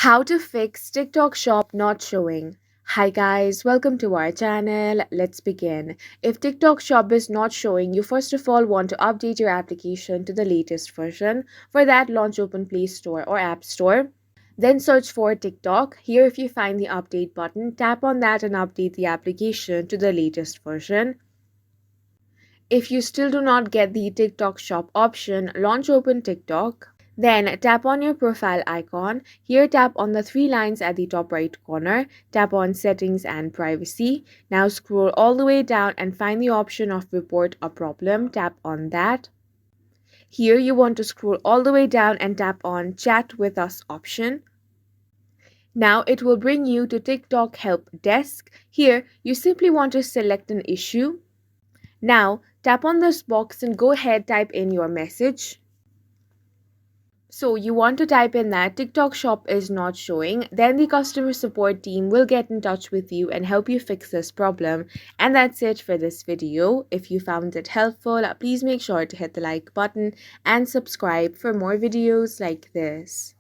How to fix TikTok Shop not showing. Hi guys, welcome to our channel. Let's begin. If TikTok Shop is not showing, you first of all want to update your application to the latest version. For that, launch Open Play Store or App Store. Then search for TikTok. Here, if you find the update button, tap on that and update the application to the latest version. If you still do not get the TikTok Shop option, launch Open TikTok. Then tap on your profile icon. Here tap on the three lines at the top right corner. Tap on Settings and Privacy. Now scroll all the way down and find the option of Report a Problem. Tap on that. Here you want to scroll all the way down and tap on Chat with Us option. Now it will bring you to TikTok Help Desk. Here you simply want to select an issue. Now tap on this box and go ahead, type in your message. So you want to type in that TikTok Shop is not showing, then the customer support team will get in touch with you and help you fix this problem. And that's it for this video. If you found it helpful, please make sure to hit the like button and subscribe for more videos like this.